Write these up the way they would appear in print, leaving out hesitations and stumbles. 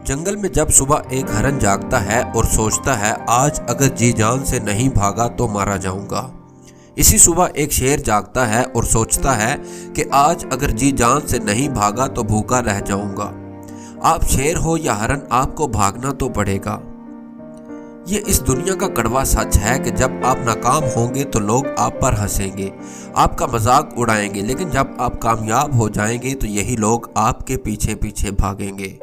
जंगल में जब सुबह एक हरन जागता है और सोचता है आज अगर जी जान से नहीं भागा तो मारा जाऊंगा। इसी सुबह एक शेर जागता है और सोचता है कि आज अगर जी जान से नहीं भागा तो भूखा रह जाऊंगा। आप शेर हो या हरन, आपको भागना तो पड़ेगा। ये इस दुनिया का कड़वा सच है कि जब आप नाकाम होंगे तो लोग आप पर हंसेंगे, आपका मजाक उड़ाएंगे, लेकिन जब आप कामयाब हो जाएंगे तो यही लोग आपके पीछे पीछे भागेंगे।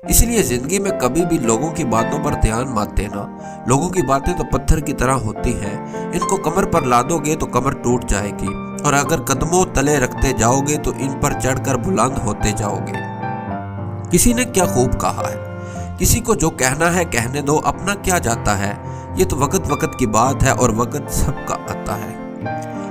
इसलिए ज़िंदगी में कभी भी लोगों की बातों पर ध्यान मत देना। लोगों की बातें तो पत्थर की तरह होती हैं, इनको कमर पर लादोगे तो कमर टूट जाएगी, और अगर कदमों तले रखते जाओगे तो इन पर चढ़कर बुलंद होते जाओगे। किसी ने क्या खूब कहा है, किसी को जो कहना है कहने दो, अपना क्या जाता है। ये तो वक्त वक्त की बात है और वक्त सबका आता है।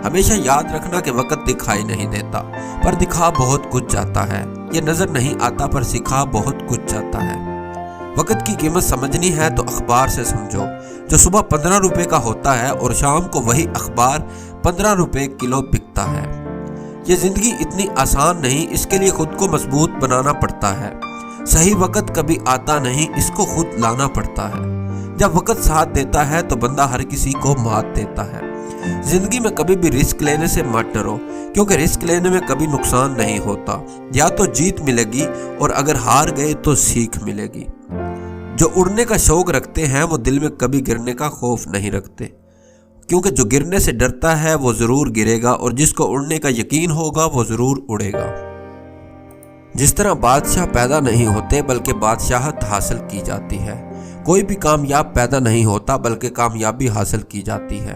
हमेशा याद रखना कि वक्त दिखाई नहीं देता पर दिखा बहुत कुछ जाता है। ये नजर नहीं आता पर सिखा बहुत कुछ जाता है। वक्त की कीमत समझनी है तो अखबार से समझो, जो सुबह 15 रुपए का होता है और शाम को वही अखबार 15 रुपए किलो बिकता है। ये जिंदगी इतनी आसान नहीं, इसके लिए खुद को मजबूत बनाना पड़ता है। सही वक्त कभी आता नहीं, इसको खुद लाना पड़ता है। जब वक्त साथ देता है तो बंदा हर किसी को मात देता है। जिंदगी में कभी भी रिस्क लेने से मत डरो, क्योंकि रिस्क लेने में कभी नुकसान नहीं होता। या तो जीत मिलेगी और अगर हार गए तो सीख मिलेगी। जो उड़ने का शौक रखते हैं वो दिल में कभी गिरने का खौफ नहीं रखते, क्योंकि जो गिरने से डरता है वो जरूर गिरेगा, और जिसको उड़ने का यकीन होगा वो जरूर उड़ेगा। जिस तरह बादशाह पैदा नहीं होते बल्कि बादशाहत हासिल की जाती है, कोई भी कामयाब पैदा नहीं होता बल्कि कामयाबी हासिल की जाती है।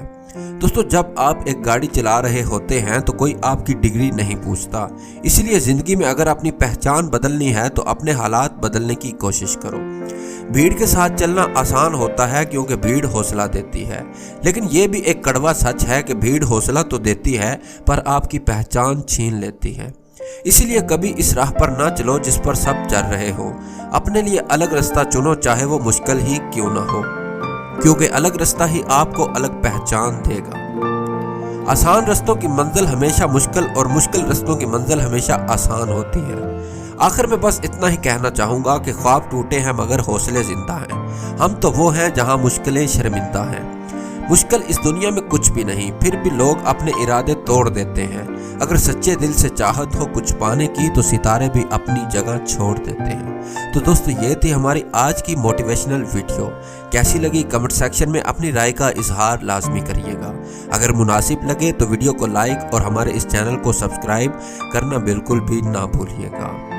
दोस्तों, जब आप एक गाड़ी चला रहे होते हैं तो कोई आपकी डिग्री नहीं पूछता। इसलिए ज़िंदगी में अगर अपनी पहचान बदलनी है तो अपने हालात बदलने की कोशिश करो। भीड़ के साथ चलना आसान होता है क्योंकि भीड़ हौसला देती है, लेकिन ये भी एक कड़वा सच है कि भीड़ हौसला तो देती है पर आपकी पहचान छीन लेती है। इसलिए कभी इस राह पर ना चलो जिस पर सब चल रहे हो। अपने लिए अलग रास्ता चुनो, चाहे वो मुश्किल ही क्यों ना हो, क्योंकि अलग रास्ता ही आपको अलग पहचान देगा। आसान रास्तों की मंजिल हमेशा मुश्किल और मुश्किल रास्तों की मंजिल हमेशा आसान होती है। आखिर में बस इतना ही कहना चाहूँगा कि ख्वाब टूटे हैं मगर हौसले जिंदा हैं। हम तो वो हैं जहाँ मुश्किलें शर्मिंदा हैं। मुश्किल इस दुनिया में कुछ भी नहीं, फिर भी लोग अपने इरादे तोड़ देते हैं। अगर सच्चे दिल से चाहत हो कुछ पाने की तो सितारे भी अपनी जगह छोड़ देते हैं। तो दोस्तों, ये थी हमारी आज की मोटिवेशनल वीडियो। कैसी लगी कमेंट सेक्शन में अपनी राय का इजहार लाजमी करिएगा। अगर मुनासिब लगे तो वीडियो को लाइक और हमारे इस चैनल को सब्सक्राइब करना बिल्कुल भी ना भूलिएगा।